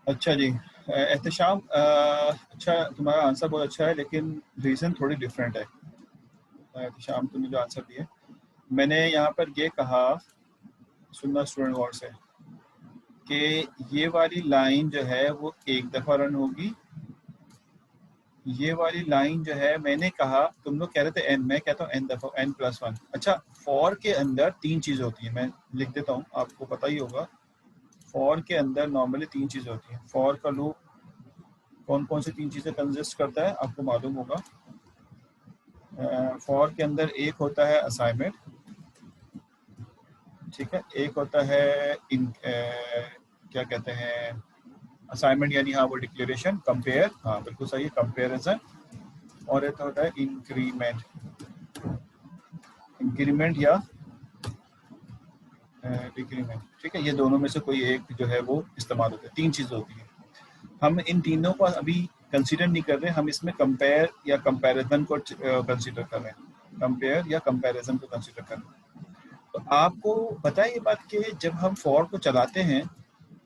अच्छा जी, एहतशाम, अच्छा तुम्हारा आंसर बहुत अच्छा है लेकिन रीज़न थोड़ी डिफरेंट है। एहतशाम तुमने जो आंसर दिए, मैंने यहाँ पर ये कहा, सुनना स्टूडेंट गौर से, कि ये वाली लाइन जो है वो एक दफ़ा रन होगी। ये वाली लाइन जो है, मैंने कहा, तुम लोग कह रहे थे एन, मैं कहता हूँ एन दफ़ा, एन प्लस वन। अच्छा, फॉर के अंदर तीन चीज़ें होती हैं, मैं लिख देता हूँ, आपको पता ही होगा। फॉर के अंदर नॉर्मली तीन चीज़ें होती हैं। फॉर का लूप कौन कौन सी तीन चीज़ें कंसिस्ट करता है आपको मालूम होगा। फॉर के अंदर एक होता है असाइनमेंट, ठीक है, एक होता है क्या कहते हैं, असाइनमेंट यानी हाँ वो डिक्लेरेशन, कंपेयर, हाँ बिल्कुल सही है, कंपेरिजन। और एक होता है इंक्रीमेंट, इंक्रीमेंट या डिक्रीमेंट, ठीक है। ये दोनों में से कोई एक जो है वो इस्तेमाल होता है, तीन चीज़ें होती हैं। हम इन तीनों को अभी कंसीडर नहीं कर रहे, हम इसमें कंपेयर या कंपैरिजन को कंसीडर कर रहे हैं, कंपेयर या कंपैरिजन को कंसीडर कर रहे हैं। तो आपको पता है ये बात कि जब हम फॉर को चलाते हैं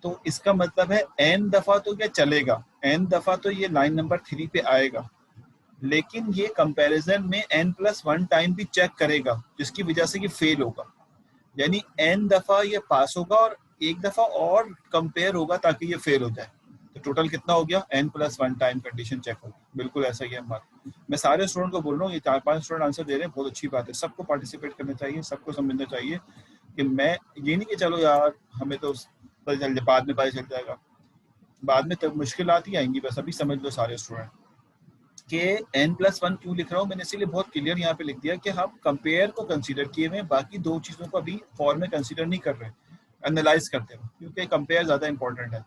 तो इसका मतलब है एन दफ़ा तो ये चलेगा, एन दफ़ा तो ये लाइन नंबर 3 पे आएगा, लेकिन ये कंपैरिजन में एन प्लस वन टाइम भी चेक करेगा, जिसकी वजह से ये फेल होगा। यानी एन दफ़ा ये पास होगा और एक दफ़ा और कंपेयर होगा ताकि ये फेल हो जाए। तो टोटल कितना हो गया, n plus one time condition check होगी। बिल्कुल ऐसा ही है हमारा। मैं सारे स्टूडेंट को बोल रहा हूँ, ये 4-5 स्टूडेंट आंसर दे रहे हैं, बहुत अच्छी बात है। सबको पार्टिसिपेट करना चाहिए, सबको समझना चाहिए कि मैं ये नहीं कि चलो यार हमें तो पता चल जाए, बाद में पता चल जाएगा, बाद में तब मुश्किल आती आएंगी, बस अभी समझ लो सारे स्टूडेंट कि एन प्लस वन क्यों लिख रहा हूँ मैंने, इसीलिए बहुत क्लियर यहाँ पे लिख दिया कि हम कंपेयर को कंसीडर किए हुए, बाकी दो चीज़ों को अभी फॉर में कंसीडर नहीं कर रहे, एनालाइज करते हैं, क्योंकि कंपेयर ज़्यादा इंपॉर्टेंट है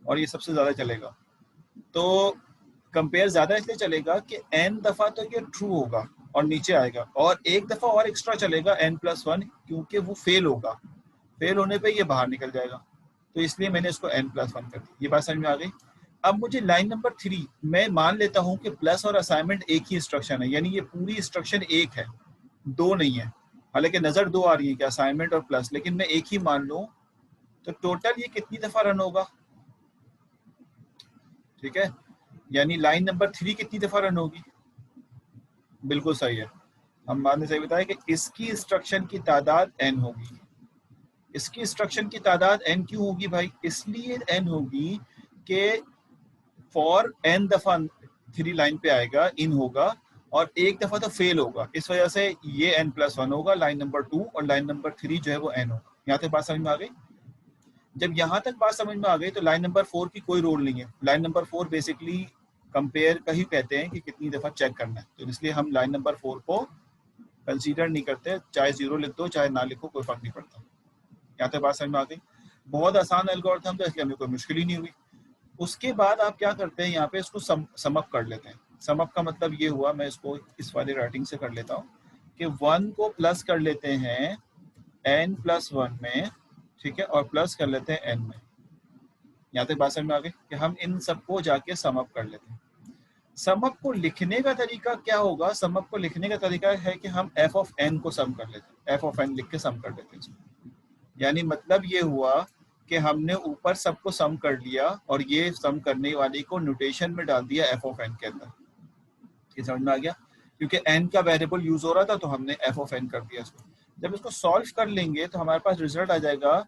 और ये सबसे ज़्यादा चलेगा। तो कंपेयर ज़्यादा इसलिए चलेगा कि एन दफ़ा तो ये ट्रू होगा और नीचे आएगा, और एक दफ़ा और एक्स्ट्रा चलेगा एन प्लस वन, क्योंकि वो फेल होगा, फेल होने पे ये बाहर निकल जाएगा। तो इसलिए मैंने इसको एन प्लस वन कर दी। ये बात समझ में आ गई। अब मुझे लाइन नंबर 3, मैं मान लेता हूँ कि प्लस और असाइनमेंट एक ही इंस्ट्रक्शन है, यानी ये पूरी इंस्ट्रक्शन एक है, दो नहीं है। हालांकि नज़र दो आ रही है कि असाइनमेंट और प्लस, लेकिन मैं एक ही मान लूँ, तो टोटल ये कितनी दफ़ा रन होगा, ठीक है। यानी लाइन नंबर 3 कितनी दफ़ा रन होगी, बिल्कुल सही है। हम बाद में सही बताया कि इसकी इंस्ट्रक्शन की तादाद n होगी। इसकी इंस्ट्रक्शन की तादाद n क्यों होगी भाई, इसलिए n होगी कि फॉर n दफ़ा 3 लाइन पे आएगा, इन होगा, और एक दफ़ा तो फेल होगा, इस वजह से ये n प्लस वन होगा लाइन नंबर 2, और लाइन नंबर 3 जो है वो n होगा। यहाँ तक बात समझ में आ गई। जब यहाँ तक बात समझ में आ गई तो लाइन नंबर 4 की कोई रोल नहीं है। लाइन नंबर 4 बेसिकली कंपेयर का ही कहते हैं कि कितनी दफ़ा चेक करना है, तो इसलिए हम लाइन नंबर 4 को कंसीडर नहीं करते, चाहे 0 लिख दो चाहे ना लिखो, कोई फर्क नहीं पड़ता। यहाँ तक बात समझ में आ गई। बहुत आसान एल्गोरिथम था, इसलिए हमें कोई मुश्किल ही नहीं हुई। उसके बाद आप क्या करते हैं, यहाँ पे इसको समअप कर लेते हैं। समअप का मतलब ये हुआ, मैं इसको इस वाले राइटिंग से कर लेता हूँ कि 1 को प्लस कर लेते हैं n प्लस वन में, ठीक है, और प्लस कर लेते हैं n में। यहाँ तक बात समझ में आ गई कि हम इन सबको जाके समअप कर लेते हैं। समअप को लिखने का तरीका क्या होगा, समअप को लिखने का तरीका है कि हम f ऑफ n को सम कर लेते हैं, f ऑफ n लिख के सम कर देते हैं। यानी मतलब ये हुआ कि हमने ऊपर सबको सम कर लिया और ये सम करने वाली को नोटेशन में डाल दिया f ऑफ n के अंदर। ये समझ में आ गया, क्योंकि n का वेरिएबल यूज हो रहा था तो हमने f ऑफ n कर दिया इसको। जब इसको सॉल्व कर लेंगे तो हमारे पास रिजल्ट आ जाएगा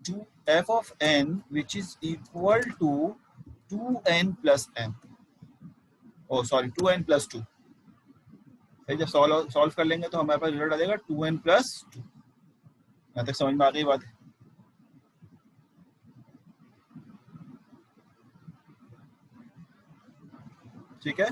2f of n which is equal to 2n plus n, oh sorry 2n plus 2। जब सॉल्व कर लेंगे तो हमारे पास रिजल्ट आ जाएगा 2n प्लस 2। यहाँ तक समझ में आ गई बात है। ठीक है,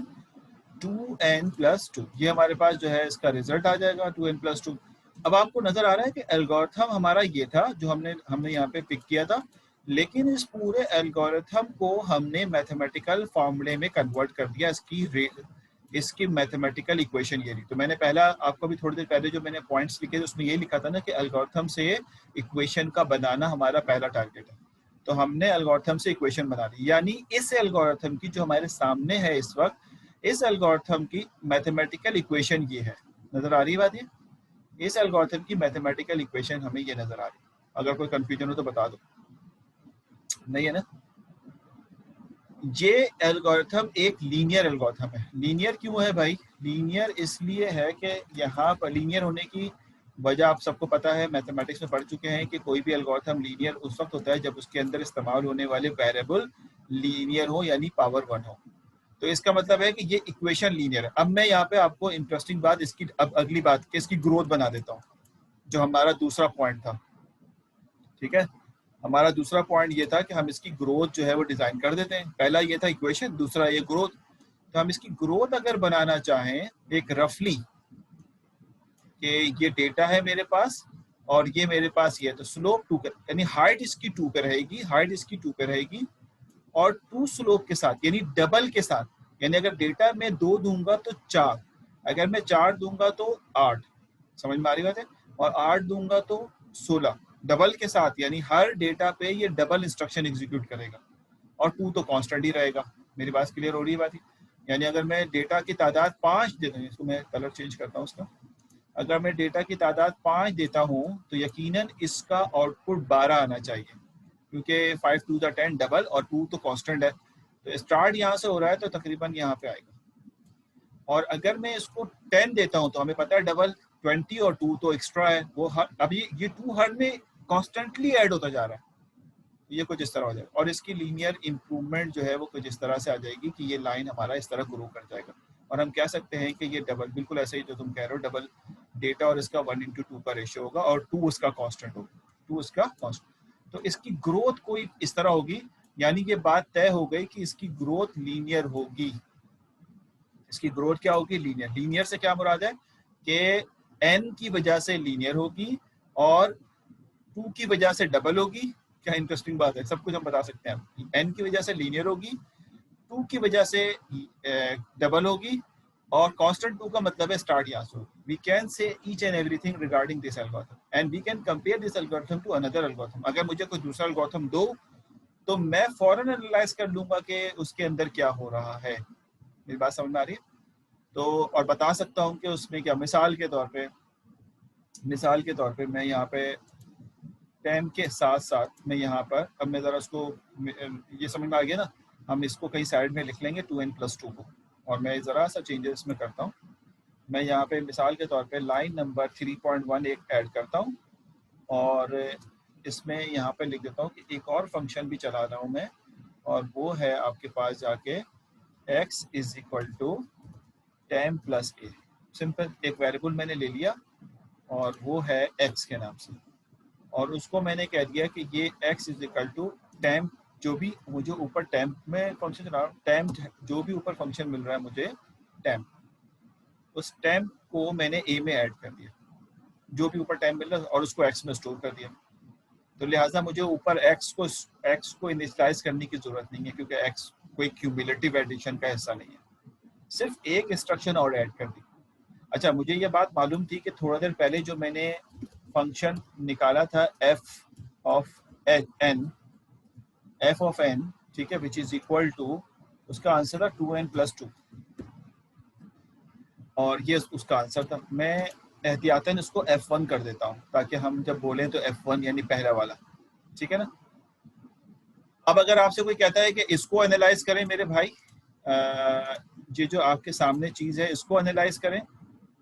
2n प्लस 2, ये हमारे पास जो है इसका रिजल्ट आ जाएगा 2n प्लस 2। अब आपको नजर आ रहा है कि एल्गोरिथम हमारा ये था जो हमने यहाँ पे पिक किया था, लेकिन इस पूरे एल्गोरिथम को हमने मैथमेटिकल फॉर्मूले में कन्वर्ट कर दिया। इसकी मैथमेटिकल इक्वेशन ये थी। तो मैंने पहला आपको भी थोड़ी देर पहले जो मैंने पॉइंट्स लिखे थे उसमें ये लिखा था ना कि एल्गोरिथम से इक्वेशन का बनाना हमारा पहला टारगेट है। तो हमने एल्गोरिथम से इक्वेशन बना दी, यानी इस एल्गोरिथम की जो हमारे सामने है इस वक्त, इस एल्गोरिथम की मैथमेटिकल इक्वेशन ये है। नजर आ रही है बात, ये इस एल्गोरिथम की मैथमेटिकल इक्वेशन हमें ये नजर आ रही है। अगर कोई कंफ्यूजन हो तो बता दो, नहीं है ना। ये एल्गोरिथम एक लीनियर एल्गोरिथम है। लीनियर क्यों है भाई? लीनियर इसलिए है कि यहाँ पर लीनियर होने की वजह आप सबको पता है, मैथमेटिक्स में पढ़ चुके हैं कि कोई भी एल्गोरिथम लीनियर उस वक्त होता है जब उसके अंदर इस्तेमाल होने वाले वेरिएबल लीनियर हो, यानी पावर 1 हो। तो इसका मतलब है कि ये इक्वेशन लीनियर है। अब मैं यहाँ पे आपको इंटरेस्टिंग बात इसकी, अब अगली बात कि इसकी ग्रोथ बना देता हूँ, जो हमारा दूसरा पॉइंट था। ठीक है, हमारा दूसरा पॉइंट ये था कि हम इसकी ग्रोथ जो है वो डिजाइन कर देते हैं। पहला ये था इक्वेशन, दूसरा ये ग्रोथ। तो हम इसकी ग्रोथ अगर बनाना चाहें एक रफली, कि ये डेटा है मेरे पास और ये मेरे पास ये है, तो स्लोप 2 यानी हाइट इसकी 2 पे रहेगी, हाइट इसकी 2 पे रहेगी, और 2 स्लोप के साथ यानी डबल के साथ। यानी अगर डेटा में 2 दूंगा तो 4, अगर मैं 4 दूंगा तो 8, समझ में आ रही बात है, और 8 दूंगा तो 16, डबल के साथ। यानी हर डेटा पे ये डबल इंस्ट्रक्शन एग्जीक्यूट करेगा, और 2 तो कांस्टेंट ही रहेगा। मेरी बात क्लियर हो रही है बात ही? यानी अगर मैं डेटा की तादाद 5 दे दूँ, इसको मैं कलर चेंज करता हूँ उसका, अगर मैं डेटा की तादाद 5 देता हूँ तो यकीनन इसका आउटपुट 12 आना चाहिए, क्योंकि 5 2 10 डबल और 2 तो कांस्टेंट है। तो स्टार्ट यहाँ से हो रहा है तो तकरीबन यहाँ पे आएगा। और अगर मैं इसको 10 देता हूँ तो हमें पता है डबल 20 और 2 तो एक्स्ट्रा है, वो अभी ये 2 हर में कॉन्स्टेंटली ऐड होता जा रहा है। ये कुछ इस तरह हो जाएगा, और इसकी लीनियर इंप्रूवमेंट जो है वो कुछ इस तरह से आ जाएगी कि ये लाइन हमारा इस तरह ग्रो कर जाएगा। और हम कह सकते हैं कि ये डबल, बिल्कुल ऐसे ही जो तुम कह रहे हो, डबल डेटा और इसका 1:2 का रेशियो होगा, और 2 उसका कांस्टेंट होगा, 2 इसका कांस्टेंट। तो इसकी ग्रोथ कोई इस तरह होगी, यानी ये बात तय हो गई कि इसकी ग्रोथ लीनियर होगी। इसकी ग्रोथ क्या होगी? लीनियर। लीनियर से क्या मुराद है कि n की वजह से लीनियर होगी और 2 की वजह से डबल होगी। क्या इंटरेस्टिंग बात है, सब कुछ हम बता सकते हैं। n की वजह से लीनियर होगी, 2 की वजह से डबल होगी, और कांस्टेंट 2 का मतलब है स्टार्ट यहाँ से। We can say each and everything regarding this algorithm and we can compare this algorithm to another algorithm. अगर मुझे कोई दूसरा एल्गोरिथम दो तो मैं फौरन एनालाइज कर लूंगा कि उसके अंदर क्या हो रहा है। मेरी बात समझ में आ रही है? तो और बता सकता हूँ कि उसमें क्या, मिसाल के तौर पे मैं यहाँ पे टाइम के साथ साथ मैं यहाँ पर, अब मैं ज़रा उसको, ये समझ में आ गया ना, हम इसको कहीं साइड में लिख लेंगे 2n+2 को, और मैं ज़रा सा चेंजेस इसमें करता हूँ। मैं यहाँ पे मिसाल के तौर पे लाइन नंबर 3.1 एक ऐड करता हूँ, और इसमें यहाँ पे लिख देता हूँ कि एक और फंक्शन भी चला रहा हूँ मैं, और वो है आपके पास जाके x = टाइम+a। सिंपल एक वेरिएबल मैंने ले लिया और वो है x के नाम से, और उसको मैंने कह दिया कि ये x = टाइम, जो भी मुझे ऊपर टाइम में फंक्शन चला रहा हूँ, टाइम जो भी ऊपर फंक्शन मिल रहा है मुझे टाइम, उस टाइम को मैंने a में ऐड कर दिया, जो भी ऊपर टाइम मिल रहा है, और उसको x में स्टोर कर दिया। तो लिहाजा मुझे ऊपर x को इनिशियलाइज करने की जरूरत नहीं है, क्योंकि x कोई क्यूमुलेटिव एडिशन का हिस्सा नहीं है, सिर्फ एक इंस्ट्रक्शन और ऐड कर दी। अच्छा, मुझे ये बात मालूम थी कि थोड़ा देर पहले जो मैंने फंक्शन निकाला था f of n, ठीक है, विच इज इक्वल टू, उसका आंसर था 2n+2, और ये उसका आंसर था। मैं एहतियातन इसको f1 कर देता हूँ ताकि हम जब बोलें तो f1 यानी पहला वाला, ठीक है ना। अब अगर आपसे कोई कहता है कि इसको एनालाइज करें मेरे भाई, ये जो आपके सामने चीज़ है इसको एनालाइज करें,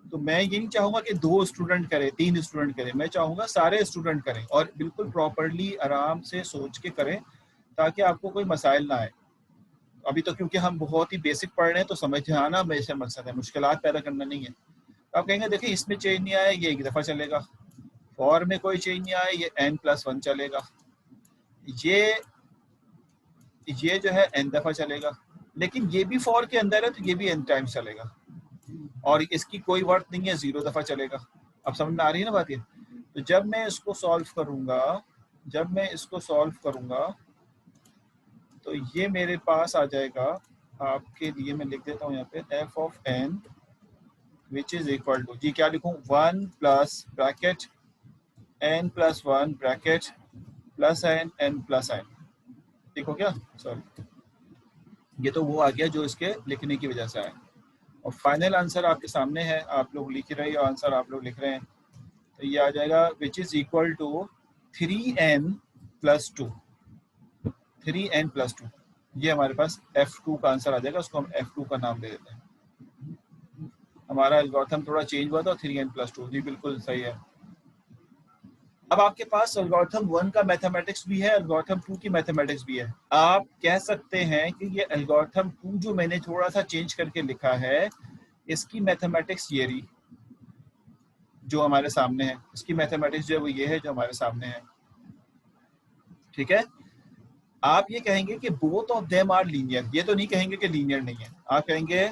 तो मैं ये नहीं चाहूँगा कि 2 स्टूडेंट करें, 3 स्टूडेंट करें, मैं चाहूँगा सारे स्टूडेंट करें, और बिल्कुल प्रॉपरली आराम से सोच के करें, ताकि आपको कोई मसाइल ना आए। अभी तो क्योंकि हम बहुत ही बेसिक पढ़ रहे हैं तो समझ आना मेरा मकसद है, मुश्किलात पैदा करना नहीं है। तो आप कहेंगे देखिए इसमें चेंज नहीं आया, ये एक दफ़ा चलेगा, फॉर में कोई चेंज नहीं आया, ये n+1 चलेगा, ये जो है n दफ़ा चलेगा, लेकिन ये भी फॉर के अंदर है तो ये भी n टाइम्स चलेगा, और इसकी कोई वर्थ नहीं है, 0 दफ़ा चलेगा। अब समझ में आ रही है ना बात ये? तो जब मैं इसको सॉल्व करूंगा तो ये मेरे पास आ जाएगा, आपके लिए मैं लिख देता हूँ यहाँ पे f of n which is equal to, जी क्या लिखूँ, 1 plus bracket n+1 bracket plus n+n। देखो क्या, सॉरी, ये तो वो आ गया जो इसके लिखने की वजह से आया, और फाइनल आंसर आपके सामने है, आप लोग लिख रहे हो, आंसर आप लोग लिख रहे हैं, तो ये आ जाएगा विच is equal to 3n+2, 3n+2। ये हमारे पास F2 का आंसर आ जाएगा, उसको हम F2 का नाम दे देते हैं। हमारा एल्गोरिथम थोड़ा चेंज हुआ था, 3n+2, जी बिल्कुल सही है। अब आपके पास एल्गोरिथम 1 का मैथमेटिक्स भी है, एल्गोरिथम 2 की मैथमेटिक्स भी है। आप कह सकते हैं कि ये एल्गोरिथम 2 जो मैंने थोड़ा सा चेंज करके लिखा है, इसकी मैथमेटिक्स ये रही जो हमारे सामने है, इसकी मैथमेटिक्स जो है वो ये है जो हमारे सामने है, ठीक है। आप ये कहेंगे कि both of them are linear, ये तो नहीं कहेंगे कि लीनियर नहीं है, आप कहेंगे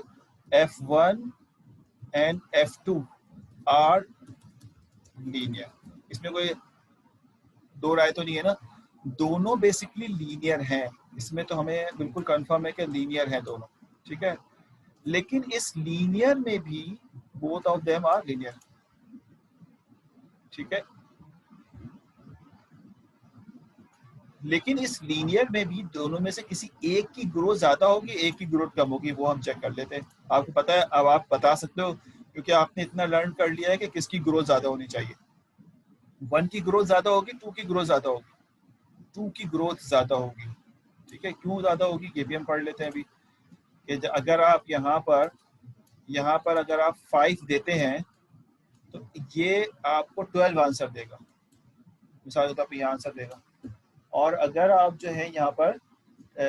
F1 and F2 are linear. इसमें कोई दो राय तो नहीं है ना, दोनों बेसिकली लीनियर हैं, इसमें तो हमें बिल्कुल कंफर्म है कि लीनियर है दोनों, ठीक है। लेकिन इस लीनियर में भी both of them are linear, ठीक है। लेकिन इस लीनियर में भी दोनों में से किसी एक की ग्रोथ ज्यादा होगी, एक की ग्रोथ कम होगी, वो हम चेक कर लेते हैं। आपको पता है, अब आप बता सकते हो क्योंकि आपने इतना लर्न कर लिया है कि किसकी ग्रोथ ज्यादा होनी चाहिए। 1 की ग्रोथ ज्यादा होगी, 2 की ग्रोथ ज्यादा होगी, 2 की ग्रोथ ज्यादा होगी, ठीक है। क्यों ज्यादा होगी ये भी हम पढ़ लेते हैं अभी, कि अगर आप यहाँ पर अगर आप 5 देते हैं तो ये आपको 12 आंसर देगा, मिसाल के तौर पर ये आंसर देगा। और अगर आप जो है यहाँ पर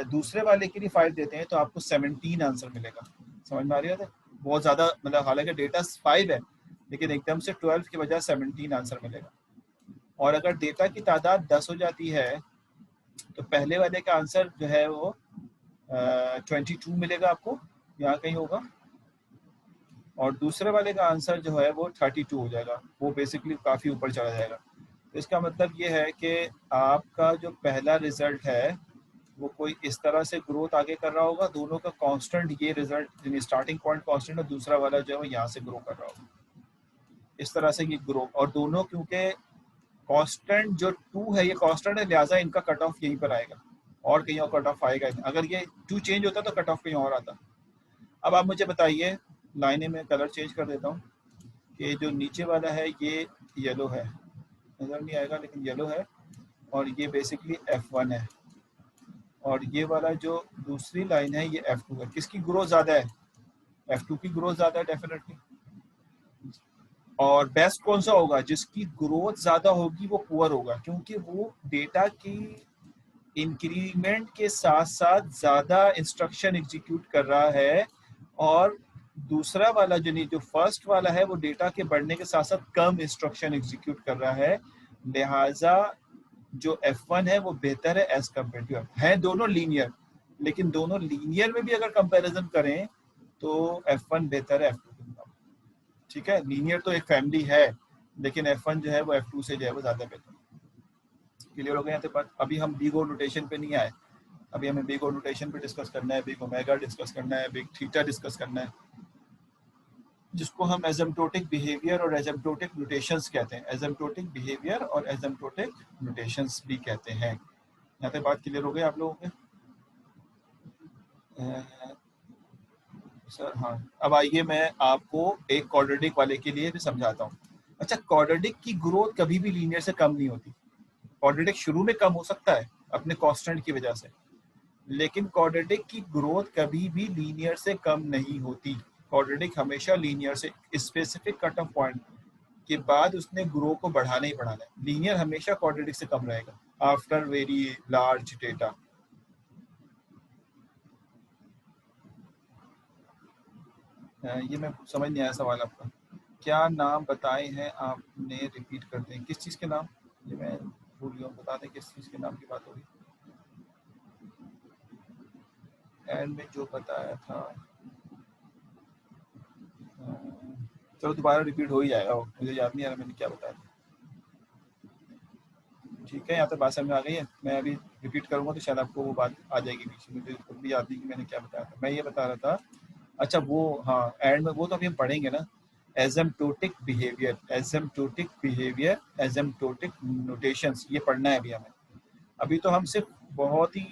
दूसरे वाले के लिए 5 देते हैं तो आपको 17 आंसर मिलेगा। समझ में आ रही है? बहुत ज़्यादा, मतलब हालांकि डेटा 5 है लेकिन एकदम से 12 की बजाय 17 आंसर मिलेगा। और अगर डेटा की तादाद 10 हो जाती है तो पहले वाले का आंसर जो है वो 22 मिलेगा आपको, यहाँ कहीं होगा, और दूसरे वाले का आंसर जो है वो 32 हो जाएगा, वो बेसिकली काफ़ी ऊपर चला जाएगा। तो इसका मतलब ये है कि आपका जो पहला रिजल्ट है वो कोई इस तरह से ग्रोथ आगे कर रहा होगा, दोनों का कांस्टेंट ये रिजल्ट स्टार्टिंग पॉइंट कांस्टेंट है, दूसरा वाला जो है वो यहाँ से ग्रो कर रहा होगा, इस तरह से ये ग्रो। और दोनों क्योंकि कांस्टेंट जो 2 है ये कांस्टेंट है, लिहाजा इनका कट ऑफ यहीं पर आएगा और कहीं और कट ऑफ आएगा। अगर ये 2 चेंज होता तो कट ऑफ कहीं और आता। अब आप मुझे बताइए, लाइनें में कलर चेंज कर देता हूँ, कि जो नीचे वाला है ये येलो है, नज़र नहीं आएगा लेकिन येलो है, और ये बेसिकली F1 है, और ये वाला जो दूसरी लाइन है ये F2 है। किसकी ग्रोथ ज़्यादा है? F2 की ग्रोथ ज़्यादा है डेफिनेटली। और बेस्ट कौन सा होगा? जिसकी ग्रोथ ज़्यादा होगी वो पुअर होगा, क्योंकि वो डेटा की इंक्रीमेंट के साथ साथ ज़्यादा इंस्ट्रक्शन एग्जीक्यूट कर रहा है, और दूसरा वाला जो नहीं, जो फर्स्ट वाला है वो डेटा के बढ़ने के साथ साथ कम इंस्ट्रक्शन एग्जीक्यूट कर रहा है, लिहाजा जो F1 है वो बेहतर है एज कम्पेयर टू F। है दोनों लीनियर, लेकिन दोनों लीनियर में भी अगर कंपैरिजन करें तो F1 बेहतर है F2 के मुकाबले, ठीक है। लीनियर तो एक फैमिली है, लेकिन F1 जो है वो F2 से जो है वो ज़्यादा बेहतर है। क्लियर हो गया यहाँ तक? अभी हम बिग ओ नोटेशन पे नहीं आए, अभी हमें बिग ओ नोटेशन पे डिस्कस करना है, बिग ओमेगा डिस्कस करना है, बिग थीटा डिस्कस करना है, जिसको हम एसिम्प्टोटिक बिहेवियर और एसिम्प्टोटिक नोटेशंस कहते हैं। एसिम्प्टोटिक बिहेवियर और एसिम्प्टोटिक नोटेशंस भी कहते हैं। यहाँ तक बात क्लियर हो गई आप लोगों के? सर हाँ, अब आइए मैं आपको एक क्वाड्रेटिक वाले के लिए भी समझाता हूँ। अच्छा, क्वाड्रेटिक की ग्रोथ कभी भी लीनियर से कम नहीं होती। क्वाड्रेटिक शुरू में कम हो सकता है अपने कांस्टेंट की वजह से, लेकिन क्वाड्रेटिक की ग्रोथ कभी भी लीनियर से कम नहीं होती। क्वाड्रेटिक हमेशा लीनियर से स्पेसिफिक कट ऑफ पॉइंट के बाद उसने ग्रो को बढ़ाना ही बढ़ाना है। लीनियर हमेशा क्वाड्रेटिक से कम रहेगा आफ्टर वेरी लार्ज डेटा। ये मैं समझ नहीं आया सवाल आपका। क्या नाम बताए हैं आपने, रिपीट कर दें। किस चीज़ के नाम? ये मैं भूल गया हूँ, बता दें किस चीज़ के नाम की बात होगी। एंड में जो बताया था, चलो दोबारा रिपीट हो ही जाएगा, मुझे याद नहीं आ रहा मैंने क्या बताया था। ठीक है, यहाँ तक बात समझ में आ गई है। मैं अभी रिपीट करूँगा तो शायद आपको वो बात आ जाएगी बीच में, मुझे खुद भी याद नहीं कि मैंने क्या बताया था। मैं ये बता रहा था, अच्छा वो हाँ, एंड में वो तो अभी हम पढ़ेंगे ना, asymptotic behaviour, asymptotic behaviour, asymptotic notations, ये पढ़ना है अभी हमें। अभी तो हम सिर्फ बहुत ही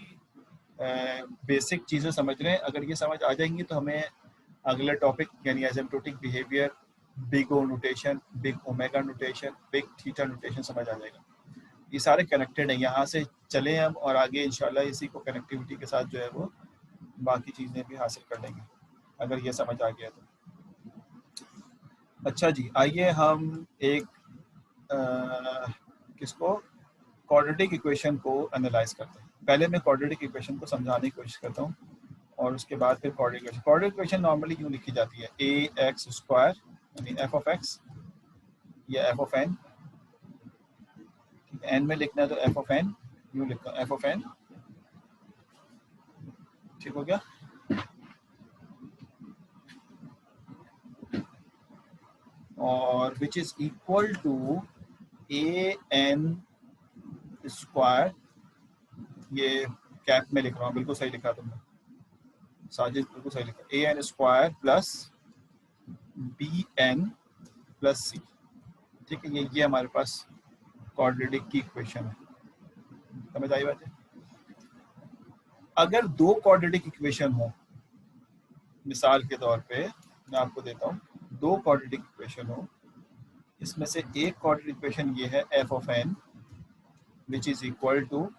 बेसिक चीज़ें समझ रहे हैं। अगर ये समझ आ जाएंगी तो हमें अगला टॉपिक यानी asymptotic behaviour, big o notation, big omega notation, big theta notation समझ आ जाएगा। ये सारे कनेक्टेड हैं, यहाँ से चलें हम और आगे इंशाल्लाह इसी को कनेक्टिविटी के साथ जो है वो बाकी चीज़ें भी हासिल कर लेंगे, अगर ये समझ आ गया तो। अच्छा जी, आइए हम एक किसको क्वाड्रेटिक इक्वेशन को एनालाइज करते हैं। पहले मैं क्वाड्रेटिक इक्वेशन को समझाने की कोशिश करता हूँ और उसके बाद फिर क्वाड्रेटिक इक्वेशन नॉर्मली यूँ लिखी जाती है ax² यानी f ऑफ x या f ऑफ n, n में लिखना है तो f ऑफ n, यूँ लिखता हूँ f ऑफ n, ठीक हो गया। और विच इज इक्वल टू an², ये कैप में लिख रहा हूँ, बिल्कुल सही लिखा तुमने साजिद, बिल्कुल सही लिखा, an² plus bn plus c, ठीक है। ये हमारे पास क्वाड्रेटिक की इक्वेशन है, समझ आई बात है। अगर दो क्वाड्रेटिक इक्वेशन हो, मिसाल के तौर पे मैं आपको देता हूँ, दो क्वाड्रेटिक इक्वेशन हो, इसमें से एक क्वाड्रेटिक इक्वेशन ये है f of n which is equal to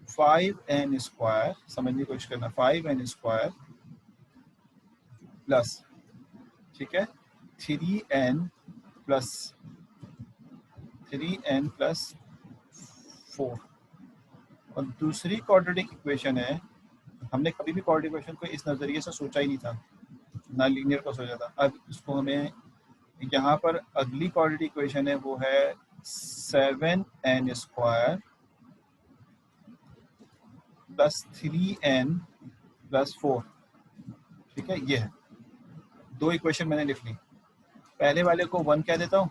5n², समझने की कोशिश करना, 5n² प्लस, ठीक है, 3n प्लस 4। और दूसरी क्वाड्रेटिक इक्वेशन है, हमने कभी भी क्वाड्रेटिक इक्वेशन को इस नज़रिए से सोचा ही नहीं था, ना लीनियर को सोचा था। अब इसको हमें यहाँ पर अगली क्वाड्रेटिक इक्वेशन है वो है 7n² प्लस 3n प्लस 4, ठीक है। ये है दो इक्वेशन मैंने लिख ली। पहले वाले को 1 कह देता हूँ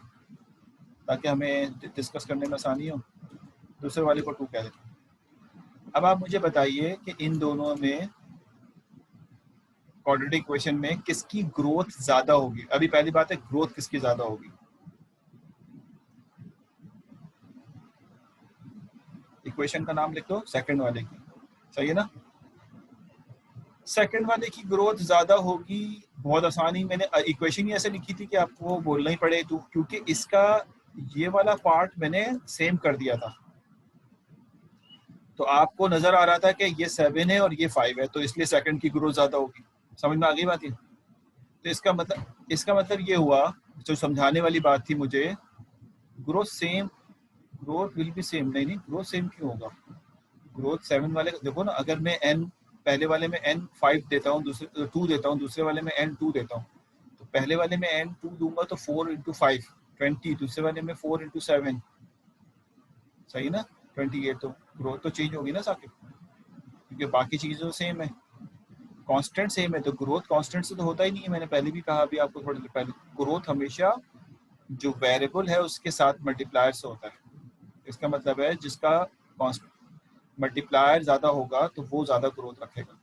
ताकि हमें डिस्कस करने में आसानी हो, दूसरे वाले को 2 कह देता हूँ। अब आप मुझे बताइए कि इन दोनों में क्वाड्रेटिक इक्वेशन में किसकी ग्रोथ ज्यादा होगी। अभी पहली बात है, ग्रोथ किसकी ज्यादा होगी। इक्वेशन का नाम लिख दो, सेकंड वाले की, सही है ना। सेकंड वाले की ग्रोथ ज्यादा होगी, बहुत आसानी, मैंने इक्वेशन ही ऐसे लिखी थी कि आपको बोलना ही पड़े, तो क्योंकि इसका ये वाला पार्ट मैंने सेम कर दिया था, तो आपको नजर आ रहा था कि ये 7 है और ये 5 है, तो इसलिए सेकंड की ग्रोथ ज्यादा होगी। समझ में आ गई बात है। तो इसका मतलब ये हुआ, जो समझाने वाली बात थी मुझे, ग्रोथ विल बी सेम, नहीं ग्रोथ सेम क्यों होगा। ग्रोथ 7 वाले देखो ना, अगर मैं n पहले वाले में n 5 देता हूँ, दूसरे 2 देता हूँ, दूसरे वाले में n 2 देता हूँ, तो पहले वाले में n 2 दूंगा तो 4 इंटू 5 20, दूसरे वाले में 4 इंटू 7, सही ना, 28। तो ग्रोथ तो चेंज होगी ना साकिब, क्योंकि बाकी चीज़ें तो सेम है, कांस्टेंट सेम है, तो ग्रोथ कांस्टेंट से तो होता ही नहीं है। मैंने पहले भी कहा, अभी आपको थोड़ी देर पहले, ग्रोथ हमेशा जो वेरिएबल है उसके साथ मल्टीप्लायर से होता है। इसका मतलब है जिसका मल्टीप्लायर ज़्यादा होगा तो वो ज़्यादा ग्रोथ रखेगा,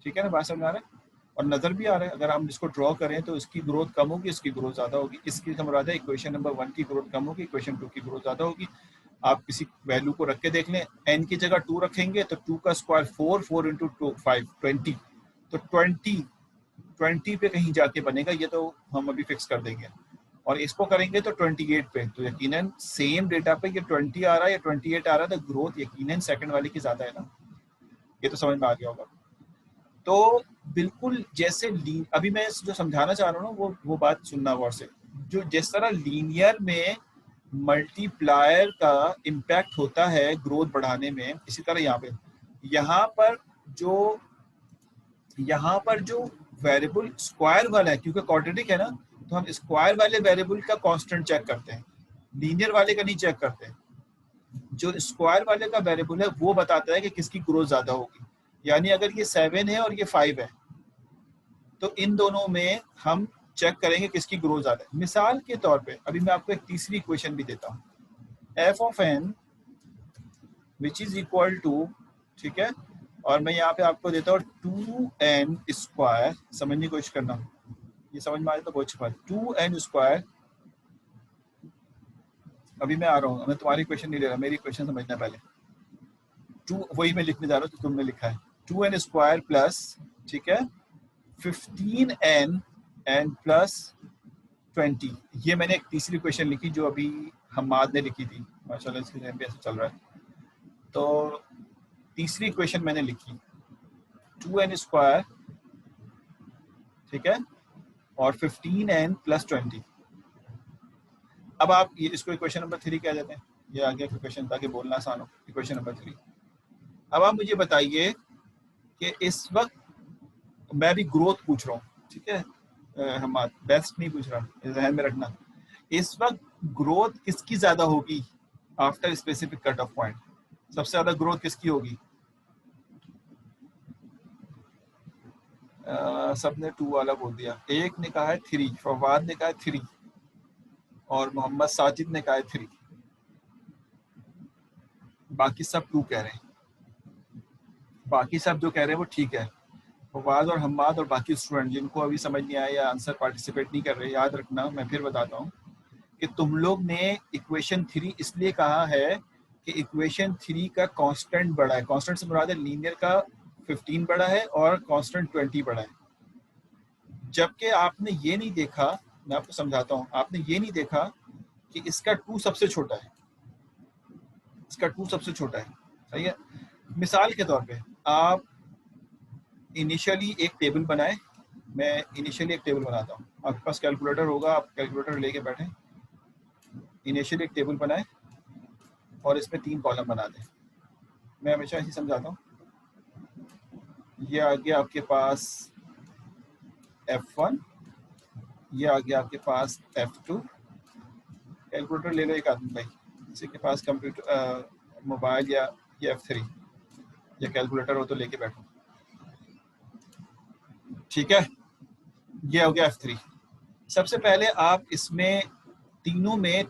ठीक है ना, बात समझ आ रहा है। और नज़र भी आ रहा है, अगर हम इसको ड्रॉ करें तो इसकी ग्रोथ कम होगी, इसकी ग्रोथ ज़्यादा होगी। इसकी समझ है, इक्वेशन नंबर 1 की ग्रोथ कम होगी, इक्वेशन 2 की ग्रोथ ज़्यादा होगी। आप किसी वैल्यू को रख के देख लें, n की जगह 2 रखेंगे तो 2 का स्क्वायर 4, 4 इंटू 2 5 20, तो 20 पे कहीं जाके बनेगा, ये तो हम अभी फिक्स कर देंगे। और इसको करेंगे तो 28 पे, तो यकीनन सेम डेटा पे ये 20 आ रहा है या 28 आ रहा है, तो ग्रोथ यकीनन सेकंड वाले की ज़्यादा है ना, ये तो समझ में आ गया होगा। तो बिल्कुल जैसे अभी मैं जो समझाना चाह रहा हूँ ना, वो बात सुनना गौर से, जो जिस तरह लीनियर में मल्टीप्लायर का इम्पैक्ट होता है ग्रोथ बढ़ाने में, इसी तरह यहाँ पर जो वेरिएबल स्क्वायर वाला है, क्योंकि क्वाड्रेटिक है ना, तो हम स्क्वायर वाले वेरिएबल का कांस्टेंट चेक करते हैं, लीनियर वाले का नहीं चेक करते हैं। जो स्क्वायर वाले का वेरिएबल है वो बताता है कि किसकी ग्रोथ ज्यादा होगी। यानी अगर ये 7 है और ये 5 है, तो इन दोनों में हम चेक करेंगे किसकी ग्रोथ ज्यादा है। मिसाल के तौर पे अभी मैं आपको एक तीसरी इक्वेशन भी देता हूँ, f of n which is equal to, ठीक है, और मैं यहाँ पे आपको देता हूँ 2n², समझने की कोशिश करना, ये समझ में आया तो बहुत अच्छी बात। 2n², अभी मैं आ रहा हूँ, मैं तुम्हारी क्वेश्चन नहीं ले रहा, मेरी क्वेश्चन समझना पहले। 2 वही मैं लिखने जा रहा हूँ तो तुमने लिखा है 2n² प्लस, ठीक है, 15n एन प्लस 20। ये मैंने एक तीसरी क्वेश्चन लिखी जो अभी हम्माद ने लिखी थी, माशाल्लाह इसके जहन पे ऐसा चल रहा है। तो तीसरी इक्वेशन मैंने लिखी 2n², ठीक है, और 15n + 20। अब आप ये इसको इक्वेशन नंबर 3 कह देते हैं, ये आगे इक्वेशन ताकि बोलना आसान हो, इक्वेशन नंबर 3। अब आप मुझे बताइए कि इस वक्त मैं भी ग्रोथ पूछ रहा हूँ, ठीक है, हम बेस्ट नहीं पूछ रहा, ध्यान में रखना। इस वक्त ग्रोथ किसकी ज्यादा होगी after specific cut off point? सबसे ज्यादा ग्रोथ किसकी होगी? सबने 2 वाला बोल दिया, एक ने कहा है 3, फवाद ने कहा है 3 और मोहम्मद साजिद ने कहा है 3। बाकी सब 2 कह रहे हैं। बाकी सब जो कह रहे हैं वो ठीक है। फवाद और हम्माद और बाकी स्टूडेंट जिनको अभी समझ नहीं आया या आंसर पार्टिसिपेट नहीं कर रहे, याद रखना, मैं फिर बताता हूँ कि तुम लोग ने इक्वेशन 3 इसलिए कहा है कि इक्वेशन 3 का कांस्टेंट बड़ा है। कांस्टेंट से मुराद है लीनियर का 15 बड़ा है और कांस्टेंट 20 बड़ा है। जबकि आपने ये नहीं देखा, मैं आपको समझाता हूँ, आपने ये नहीं देखा कि इसका 2 सबसे छोटा है, इसका 2 सबसे छोटा है, सही है। मिसाल के तौर पे आप इनिशियली एक टेबल बनाए, मैं इनिशियली एक टेबल बनाता हूँ, आपके पास कैलकुलेटर होगा, आप कैलकुलेटर लेके बैठे, इनिशियली एक टेबल बनाए और इसमें 3 कॉलम बना दें। मैं हमेशा ऐसे समझाता हूँ। ये आ गया आपके पास F1, ये आ गया आपके पास F2। कैलकुलेटर ले लो एक आदमी भाई, किसी के पास कंप्यूटर मोबाइल या ये F3 या कैलकुलेटर हो तो लेके बैठो, ठीक है। ये हो गया F3। सबसे पहले आप इसमें तीनों में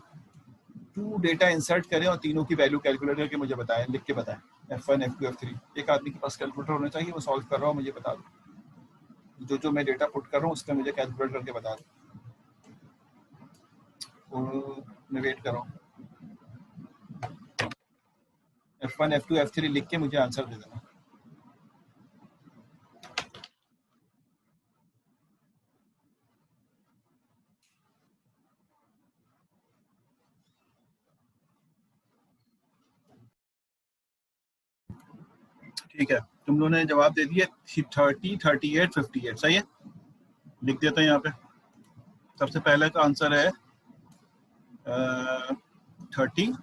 2 डेटा इंसर्ट करें और तीनों की वैल्यू कैलकुलेट करके मुझे बताएं, लिख के बताएं। F1, F2, F3। एक आदमी के पास कैलकुलेटर होना चाहिए, वो सॉल्व कर रहा हूँ, मुझे बता दो, जो मैं डेटा पुट कर रहा हूँ उसमें मुझे कैलकुलेट करके बता दो। मैं वेट कर रहा हूँ। F1, F2, F3 लिख के मुझे आंसर दे देना। ठीक है, तुम लोगों ने जवाब दे दिया 30, 38, 58, सही है। लिख देता हूँ यहाँ पे। सबसे पहले का आंसर है 30,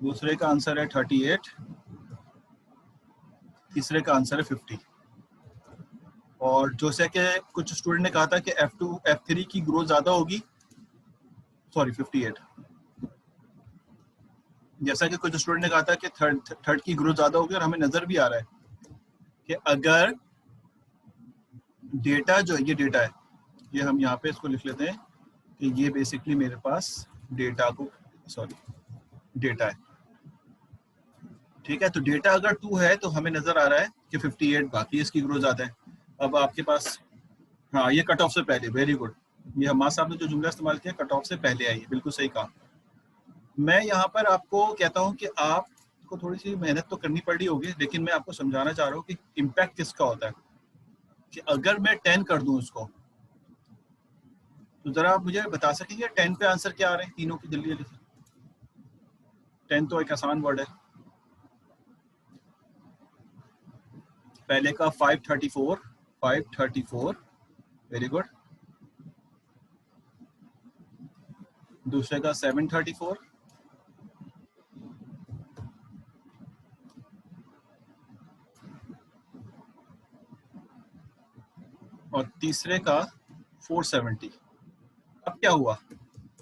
दूसरे का आंसर है 38, तीसरे का आंसर है 50। और जैसे कि कुछ स्टूडेंट ने कहा था कि F2, F3 की ग्रोथ ज्यादा होगी, सॉरी 58। जैसा कि कुछ स्टूडेंट ने कहा था कि थर्ड की ग्रोथ ज्यादा होगी, और हमें नजर भी आ रहा है कि अगर डेटा जो ये डेटा है, ये हम यहाँ पे इसको लिख लेते हैं कि ये बेसिकली मेरे पास डेटा को, सॉरी डेटा है, ठीक है। तो डेटा अगर 2 है तो हमें नजर आ रहा है कि 58, बाकी इसकी ग्रोथ ज्यादा है। अब आपके पास, हाँ ये कट ऑफ से पहले, वेरी गुड, ये हमारे साहब ने जो जुमला इस्तेमाल किया कट ऑफ से पहले आई है, बिल्कुल सही कहा। मैं यहाँ पर आपको कहता हूँ कि आपको थोड़ी सी मेहनत तो करनी पड़ी होगी, लेकिन मैं आपको समझाना चाह रहा हूँ कि इम्पैक्ट किसका होता है। कि अगर मैं 10 कर दूं उसको, तो जरा आप मुझे बता सकेंगे 10 पे आंसर क्या आ रहे हैं तीनों की, जल्दी जल्दी से। 10 तो एक आसान वर्ड है। पहले का 534, 534, वेरी गुड। दूसरे का 734, और तीसरे का 470। अब क्या हुआ,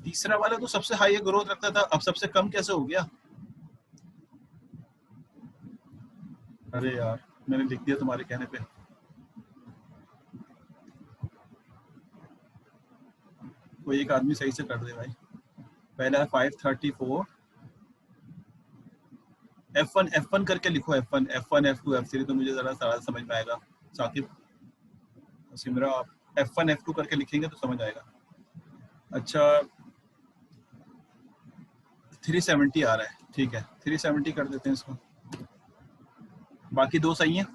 तीसरा वाला तो सबसे हाई ग्रोथ रखता था, अब सबसे कम कैसे हो गया? अरे यार, मैंने लिख दिया तुम्हारे कहने पे। कोई एक आदमी सही से कर दे भाई। पहला 534, F1 करके लिखो, F1, F1, F2, F3, तो मुझे जरा सारा समझ में आएगा। साकिब, सिमरा, आप F1, F2 करके लिखेंगे तो समझ आएगा। अच्छा, 370 आ रहा है, ठीक है, 370 कर देते हैं इसको। बाकी दो सही हैं,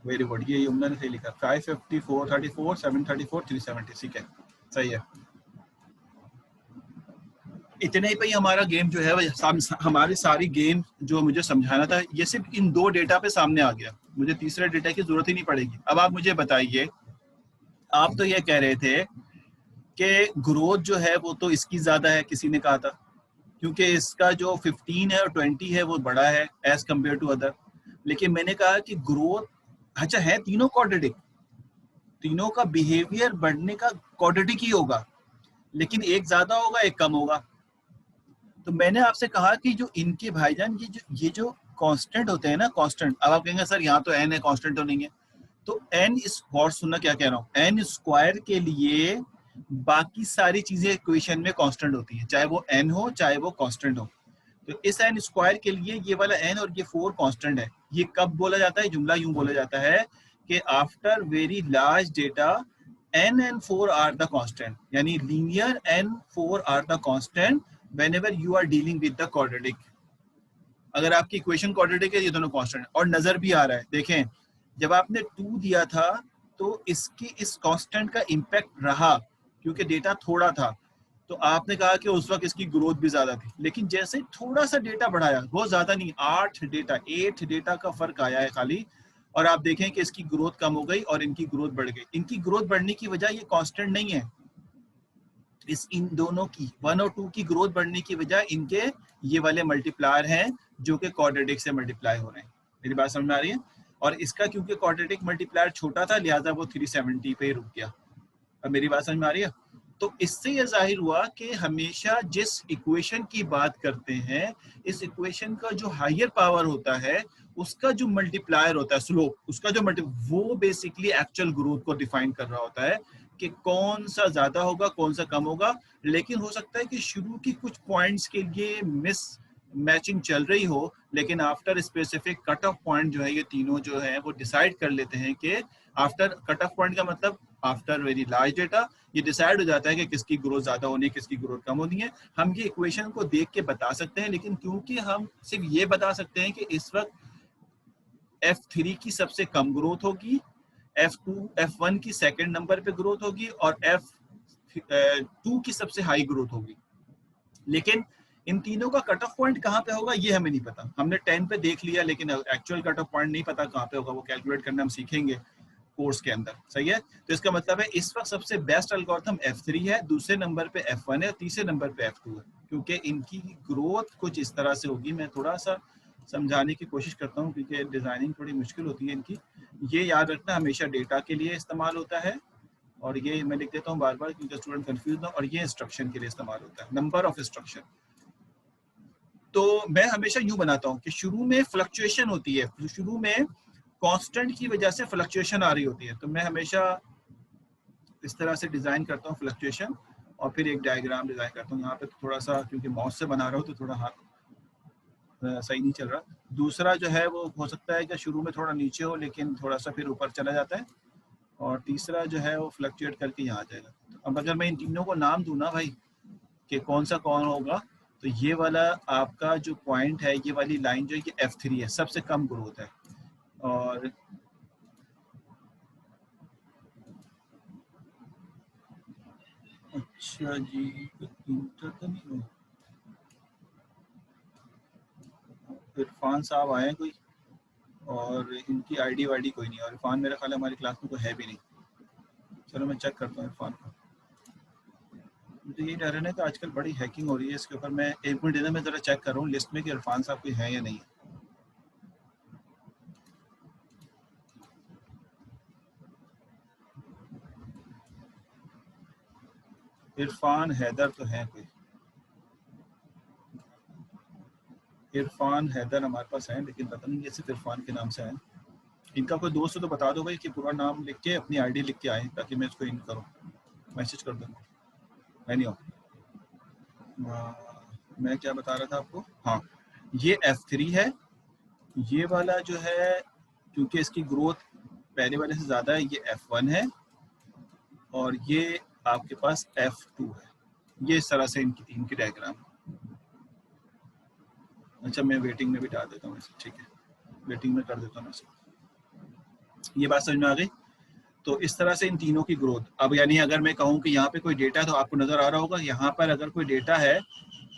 वेरी गुड, ये यमुना ने सही लिखा, 550, 434, 734, 370, ठीक है, सही है। इतने ही पे ही हमारा गेम जो है हमारी सारी गेम जो मुझे समझाना था ये सिर्फ इन 2 डेटा पे सामने आ गया, मुझे तीसरे डेटा की जरूरत ही नहीं पड़ेगी। अब आप मुझे बताइए, आप तो ये कह रहे थे कि ग्रोथ जो है वो तो इसकी ज्यादा है, किसी ने कहा था, क्योंकि इसका जो 15 है और 20 है वो बड़ा है एज कम्पेयर टू अदर। लेकिन मैंने कहा कि ग्रोथ, अच्छा है तीनों क्वाड्रेटिक, तीनों का बिहेवियर बढ़ने का क्वाड्रेटिक ही होगा, लेकिन एक ज्यादा होगा एक कम होगा। तो मैंने आपसे कहा कि जो इनके भाईजान ये जो कांस्टेंट होते हैं ना, कांस्टेंट, अब आप कहेंगे सर यहाँ तो एन है, कांस्टेंट तो नहीं है। तो एन स्क्वायर, सुनना क्या कह रहा हूँ, एन स्क्वायर के लिए बाकी सारी चीजें इक्वेशन में कांस्टेंट होती है, चाहे वो एन हो चाहे वो कांस्टेंट हो। तो इस एन स्क्वायर के लिए ये वाला एन और ये 4 कांस्टेंट है। ये कब बोला जाता है, जुमला यूं बोला जाता है कि after very large data n and 4 are the constant, यानी linear n4 are the constant whenever you are dealing with the quadratic। अगर आपकी इक्वेशन क्वाड्रेटिक है, ये दोनों कांस्टेंट है। और नजर भी आ रहा है, देखें जब आपने 2 दिया था तो इसकी इस कांस्टेंट का इंपैक्ट रहा, क्योंकि डेटा थोड़ा था। तो आपने कहा कि उस वक्त इसकी ग्रोथ भी ज्यादा थी, लेकिन जैसे थोड़ा सा डेटा बढ़ाया, बहुत ज्यादा नहीं, 8 डेटा का फर्क आया है खाली, और आप देखें कि इसकी ग्रोथ कम हो गई और इनकी ग्रोथ बढ़ गई। इनकी ग्रोथ बढ़ने की वजह ये कांस्टेंट नहीं है, इन दोनों की 1 और 2 की ग्रोथ बढ़ने की वजह इनके ये वाले मल्टीप्लायर हैं जो कि क्वाड्रेटिक से मल्टीप्लाई हो रहे हैं। मेरी बात समझ में आ रही है? और इसका क्योंकि क्वाड्रेटिक मल्टीप्लायर छोटा था लिहाजा वो 370 पे रुक गया। अब मेरी बात समझ में आ रही है? तो इससे यह जाहिर हुआ कि हमेशा जिस इक्वेशन की बात करते हैं, इस इक्वेशन का जो हायर पावर होता है उसका जो मल्टीप्लायर होता है, स्लोप, उसका जो वो बेसिकली एक्चुअल ग्रोथ को डिफाइन कर रहा होता है कि कौन सा ज्यादा होगा कौन सा कम होगा। लेकिन हो सकता है कि शुरू की कुछ पॉइंट्स के लिए मिस मैचिंग चल रही हो, लेकिन after specific cut off point जो है ये तीनों जो है वो डिसाइड कर लेते हैं कि आफ्टर कट ऑफ पॉइंट का मतलब आफ्टर वेरी लार्ज डेटा ये डिसाइड हो जाता है कि किसकी ग्रोथ ज्यादा होनी है किसकी ग्रोथ कम होनी है। हम ये इक्वेशन को देख के बता सकते हैं, लेकिन क्योंकि हम सिर्फ ये बता सकते हैं कि इस वक्त F3 की सबसे कम ग्रोथ होगी, F2 F1 की सेकंड नंबर पे ग्रोथ होगी और F2 की सबसे हाई ग्रोथ होगी। लेकिन इन तीनों का कट ऑफ पॉइंट कहाँ पे होगा ये हमें नहीं पता। हमने 10 पे देख लिया, लेकिन एक्चुअल कट ऑफ पॉइंट नहीं पता कहाँ पे होगा, वो कैलकुलेट करना हम सीखेंगे कोर्स के अंदर। सही है? तो इसका मतलब है इस वक्त सबसे बेस्ट एल्गोरिथम F3 है, दूसरे नंबर पे F1 है, तीसरे नंबर पे F2 है, क्योंकि इनकी ग्रोथ कुछ इस तरह से होगी। मैं थोड़ा सा समझाने की कोशिश करता हूँ क्योंकि डिजाइनिंग थोड़ी मुश्किल होती है इनकी। ये याद रखना हमेशा डेटा के लिए इस्तेमाल होता है, और ये मैं लिख देता हूँ बार बार क्योंकि स्टूडेंट कंफ्यूज ना, और ये इंस्ट्रक्शन के लिए इस्तेमाल होता है, नंबर ऑफ इंस्ट्रक्शन। तो मैं हमेशा यूं बनाता हूँ कि शुरू में फ्लक्चुएशन होती है, शुरू में कांस्टेंट की वजह से फ्लक्चुएशन आ रही होती है। तो मैं हमेशा इस तरह से डिजाइन करता हूँ फ्लक्चुएशन, और फिर एक डायग्राम डिजाइन करता हूँ। यहाँ पे तो थोड़ा सा क्योंकि माउस से बना रहा हूँ तो थोड़ा हाथ सही नहीं चल रहा। दूसरा जो है वो हो सकता है कि शुरू में थोड़ा नीचे हो लेकिन थोड़ा सा फिर ऊपर चला जाता है, और तीसरा जो है वो फ्लक्चुएट करके यहाँ आ जाएगा। अब अगर मैं इन तीनों को नाम दूँ ना भाई कि कौन सा कौन होगा, तो ये वाला आपका जो पॉइंट है, ये वाली लाइन जो है ये F3 है, सबसे कम ग्रोथ है। और अच्छा जी, इंटर तो नहीं हो, इरफान साहब आए हैं कोई, और इनकी आईडी वाईडी कोई नहीं, और इरफान मेरा ख्याल है हमारी क्लास में कोई है भी नहीं। चलो मैं चेक करता हूँ इरफान को। मुझे ये डर है कि आजकल बड़ी हैकिंग हो रही है इसके ऊपर। मैं 1 मिनट देना, मैं जरा चेक कर रहा हूँ लिस्ट में कि इरफान साहब कोई है या नहीं। इरफान हैदर तो है कोई, इरफान हैदर हमारे पास है, लेकिन पता नहीं ये सिर्फ इरफान के नाम से है। इनका कोई दोस्त हो तो बता दो भाई कि पूरा नाम लिख के अपनी आईडी लिख के आए, ताकि मैं इसको इन करूँ, मैसेज कर दूँ। नहीं हो, मैं क्या बता रहा था आपको, हाँ ये F3 है, ये वाला जो है क्योंकि इसकी ग्रोथ पहले वाले से ज़्यादा है ये F1 है, और ये आपके पास F2 है। ये इस तरह से इनकी तीन की डायग्राम। अच्छा मैं वेटिंग में भी डाल देता हूँ इसे, ठीक है वेटिंग में कर देता हूँ मैं इसे। ये बात समझ में आ गई? तो इस तरह से इन तीनों की ग्रोथ। अब यानी अगर मैं कहूँ कि यहाँ पे कोई डेटा, तो आपको नजर आ रहा होगा यहाँ पर अगर कोई डेटा है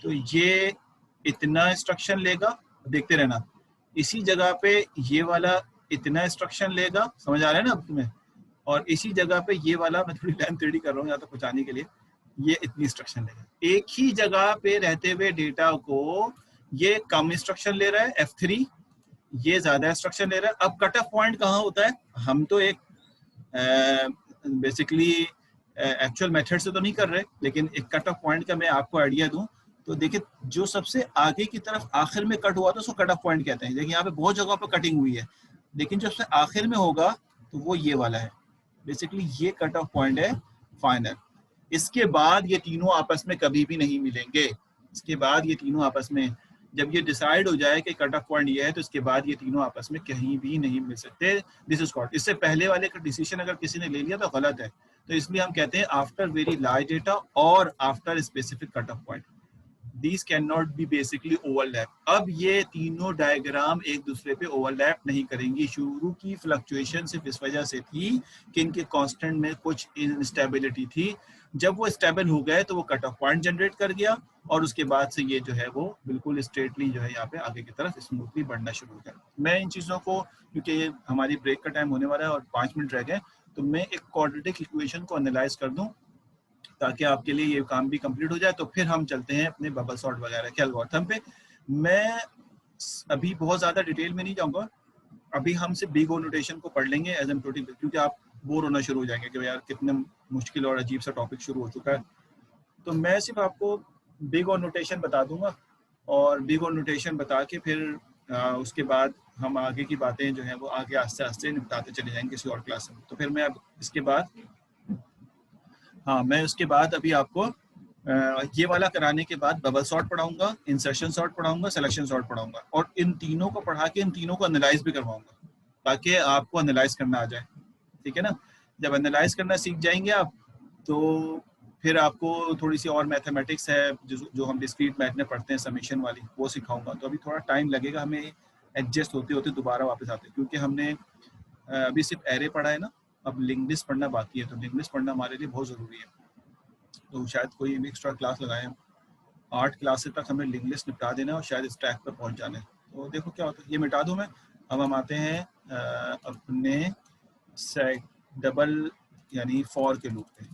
तो ये इतना इंस्ट्रक्शन लेगा, देखते रहना, इसी जगह पे ये वाला इतना इंस्ट्रक्शन लेगा, समझ आ रहा है ना अब तुम्हें, और इसी जगह पे ये वाला, मैं थोड़ी लेंथ टेढ़ी कर रहा हूँ यहाँ तक पहुँचाने के लिए, ये इतनी इंस्ट्रक्शन लेगा। एक ही जगह पे रहते हुए डेटा को ये कम इंस्ट्रक्शन ले रहा है F3, ये ज्यादा इंस्ट्रक्शन ले रहा है। अब कट ऑफ पॉइंट कहाँ होता है, हम तो एक बेसिकली एक्चुअल मेथड से तो नहीं कर रहे, लेकिन एक कट ऑफ पॉइंट का मैं आपको आइडिया दूं तो देखिए, जो सबसे आगे की तरफ आखिर में कट हुआ था उसको कट ऑफ पॉइंट कहते हैं। देखिए यहाँ पे बहुत जगह पर कटिंग हुई है, लेकिन जो सबसे आखिर में होगा तो वो ये वाला है, बेसिकली ये कट ऑफ पॉइंट है फाइनल। इसके बाद ये तीनों आपस में कभी भी नहीं मिलेंगे। इसके बाद ये तीनों आपस में, जब ये डिसाइड हो जाए कि कट ऑफ पॉइंट ये है, तो इसके बाद ये तीनों आपस में कहीं भी नहीं मिल सकते। दिस इज कॉल्ड, इससे पहले वाले का डिसीजन अगर किसी ने ले लिया तो गलत है, तो इसलिए हम कहते हैं आफ्टर वेरी लार्ज डेटा और after specific cut off point, these cannot be basically overlap। अब ये तीनों डायग्राम एक दूसरे पे ओवरलैप नहीं करेंगी। शुरू की फ्लक्चुएशन सिर्फ इस वजह से थी कि इनके कांस्टेंट में कुछ इंस्टेबिलिटी थी, जब वो स्टेबल हो गए तो वो कट ऑफ पॉइंट जनरेट कर गया, और उसके बाद से ये जो है वो बिल्कुल स्ट्रेटली जो है यहाँ पे आगे की तरफ स्मूथली बढ़ना शुरू हो गया। मैं इन चीज़ों को, क्योंकि हमारी ब्रेक का टाइम होने वाला है और 5 मिनट रह गए, तो मैं एक क्वाड्रेटिक इक्वेशन को एनालाइज कर दूं ताकि आपके लिए ये काम भी कंप्लीट हो जाए। तो फिर हम चलते हैं अपने बबल सॉर्ट वगैरह के एल्गोरिथम पे। मैं अभी बहुत ज़्यादा डिटेल में नहीं जाऊँगा, अभी हम सिर्फ बिग ओ नोटेशन को पढ़ लेंगे एसिम्प्टोटिक, क्योंकि आप बोर होना शुरू हो जाएंगे कि यार कितने मुश्किल और अजीब सा टॉपिक शुरू हो चुका है। तो मैं सिर्फ आपको बिग ओ नोटेशन बता दूंगा, और बिग ओ नोटेशन बता के फिर उसके बाद हम आगे की बातें जो है वो आगे आस्ते आस्ते निपटाते चले जाएंगे किसी और क्लास में। तो फिर मैं अब इसके बाद, हाँ मैं उसके बाद अभी आपको ये वाला कराने के बाद बबल सॉर्ट पढ़ाऊंगा, इंसर्शन सॉर्ट पढ़ाऊंगा, सिलेक्शन सॉर्ट पढ़ाऊंगा, और इन तीनों को पढ़ा के इन तीनों को एनालाइज भी करवाऊंगा ताकि आपको एनालाइज करना आ जाए। ठीक है ना, जब एनालाइज करना सीख जाएंगे आप, तो फिर आपको थोड़ी सी और मैथमेटिक्स है जो हम डिस्क्रीट मैथ में पढ़ते हैं, समीशन वाली, वो सिखाऊंगा। तो अभी थोड़ा टाइम लगेगा हमें एडजस्ट होते होते दोबारा वापस आते, क्योंकि हमने अभी सिर्फ एरे पढ़ा है ना, अब लिंक लिस्ट पढ़ना बाकी है। तो लिंक लिस्ट पढ़ना हमारे लिए बहुत ज़रूरी है, तो शायद कोई एक्स्ट्रा क्लास लगाएं हम। 8 क्लासेस तक हमें लिंक लिस्ट निपटा देना और शायद इस ट्रैक पर पहुंच जाना है। तो देखो क्या होता है, ये मिटा दूं मैं। अब हम आते हैं अपने डबल यानी फॉर के लूप पे,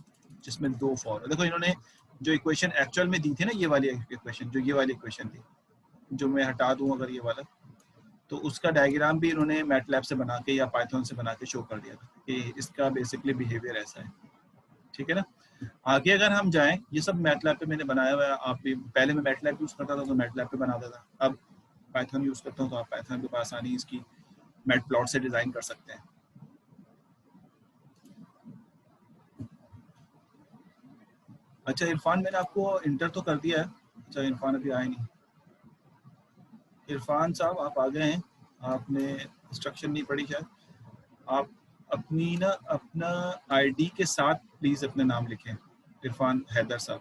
जिसमें 2 फॉर। देखो इन्होंने जो इक्वेशन एक्चुअल में दी थी ना, ये वाली इक्वेशन, जो ये वाली इक्वेशन थी, जो मैं हटा दूं अगर ये वाला, तो उसका डायग्राम भी इन्होंने मैटलैब से बना के या पाइथन से बना के शो कर दिया था कि इसका बेसिकली बिहेवियर ऐसा है। ठीक है ना, आगे अगर हम जाएं, ये सब मैटलैब पे मैंने बनाया हुआ है। आप भी, पहले मैं मैटलैब यूज़ करता था तो मैटलैब पे बनाता था, अब पाइथन यूज़ करता हूँ तो आप पाइथन पे आसानी इसकी मैटप्लॉट से डिज़ाइन कर सकते हैं। अच्छा इरफान, मैंने आपको इंटर तो कर दिया है। अच्छा इरफान अभी आए नहीं। इरफान साहब आप आ गए हैं, आपने इंस्ट्रक्शन नहीं पढ़ी शायद। आप अपनी ना अपना आईडी के साथ प्लीज़ अपना नाम लिखें, इरफान हैदर साहब।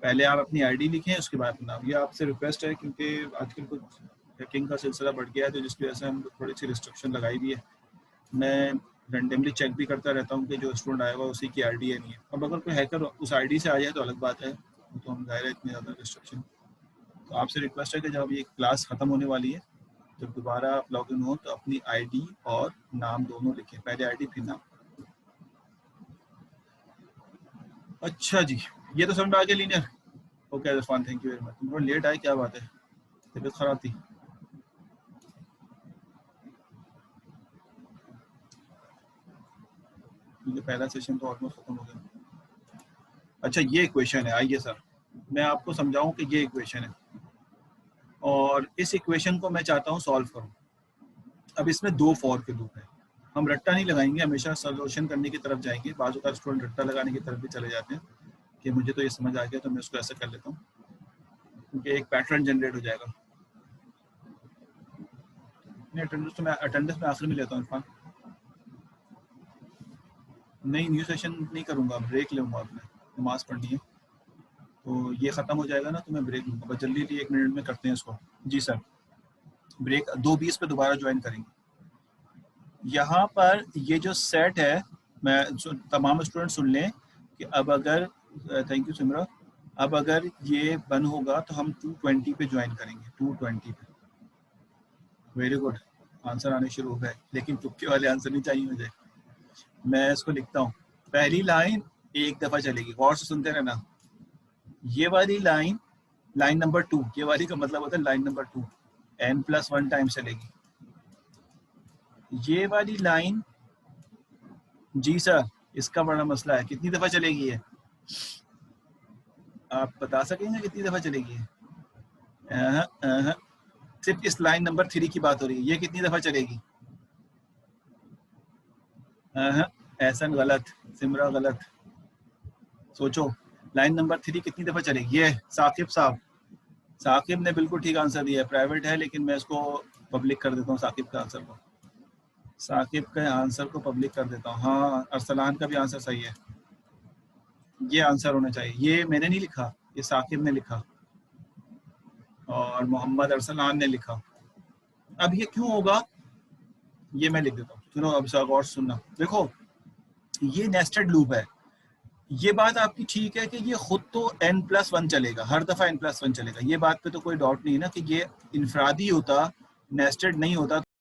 पहले आप अपनी आईडी लिखें, उसके बाद अपना नाम। ये आपसे रिक्वेस्ट है क्योंकि आजकल कुछ हैकिंग का सिलसिला बढ़ गया है, तो जिसकी वजह से हम थोड़ी सी रिस्ट्रिक्शन लगाई भी है। मैं रेंडमली चेक भी करता रहता हूँ कि जो स्टूडेंट आया हुआ उसी की आईडी है नहीं है। अब अगर कोई हैकर उस आईडी से आ जाए तो अलग बात है, तो हम जाहिर है इतनी ज़्यादा रिस्ट्रिक्शन। तो आपसे रिक्वेस्ट है कि जब ये क्लास ख़त्म होने वाली है, जब दोबारा आप लॉग इन हो तो अपनी आईडी और नाम दोनों लिखें, पहले आईडी फिर नाम। अच्छा जी, ये तो समझ में आ गया linear. Okay Irfan, thank you very much. तुम थोड़ा लेट आए, क्या बात है, तबीयत खराब थी? क्योंकि पहला सेशन तो ऑलमोस्ट खत्म हो गया। अच्छा ये इक्वेशन है, आइए सर मैं आपको समझाऊं कि ये इक्वेशन है, और इस इक्वेशन को मैं चाहता हूँ सॉल्व करूँ। अब इसमें 2 फॉर के लूप है, हम रट्टा नहीं लगाएंगे, हमेशा सोल्यूशन करने की तरफ जाएंगे। बाजू का स्टूडेंट रट्टा लगाने की तरफ भी चले जाते हैं कि मुझे तो ये समझ आ गया तो मैं उसको ऐसा कर लेता हूँ, क्योंकि एक पैटर्न जनरेट हो जाएगा। नहीं अटेंडेंस में आखिर में लेता हूँ इरफान। नहीं न्यू सेशन नहीं करूँगा, ब्रेक लूँगा, अपने नमाज पढ़नी है तो ये ख़त्म हो जाएगा ना, तो मैं ब्रेक लूँगा। बस जल्दी 1 मिनट में करते हैं इसको। जी सर, ब्रेक 2:20 पे दोबारा ज्वाइन करेंगे। यहाँ पर ये जो सेट है, मैं तमाम स्टूडेंट सुन लें कि अब अगर, थैंक यू सिमरा, अब अगर ये बन होगा तो हम 220 पे ज्वाइन करेंगे, 220 पे। वेरी गुड, आंसर आने शुरू हो गए, लेकिन तुक्के वाले आंसर नहीं चाहिए मुझे। मैं इसको लिखता हूँ। पहली लाइन एक दफा चलेगी, गौर से सुनते रहना। ये वाली लाइन, लाइन नंबर 2, ये वाली का मतलब होता है लाइन नंबर 2, n+1 टाइम चलेगी। ये वाली लाइन, जी सर, इसका बड़ा मसला है, कितनी दफा चलेगी ये? आप बता सकेंगे कितनी दफा चलेगी? सिर्फ इस लाइन नंबर 3 की बात हो रही है, ये कितनी दफा चलेगी? ऐसा गलत, सिमरा गलत, सोचो। लाइन नंबर 3 कितनी दफा चलेगी? ये साकिब साहब, साकिब ने बिल्कुल ठीक आंसर दिया है। प्राइवेट है लेकिन मैं इसको पब्लिक कर देता हूँ, साकिब का आंसर को, साकिब के आंसर को पब्लिक कर देता हूँ। हाँ, अरसलान का भी आंसर सही है, ये आंसर होना चाहिए। ये मैंने नहीं लिखा, ये साकिब ने लिखा और मोहम्मद अरसलान ने लिखा। अब ये क्यों होगा, ये मैं लिख देता हूँ, सुनो अब सब और सुनना। देखो, ये नेस्टेड लूप है। ये बात आपकी ठीक है कि ये खुद तो n+1 चलेगा, हर दफा n+1 चलेगा, ये बात पे तो कोई डाउट नहीं है ना कि ये इनफरादी होता, नेस्टेड नहीं होता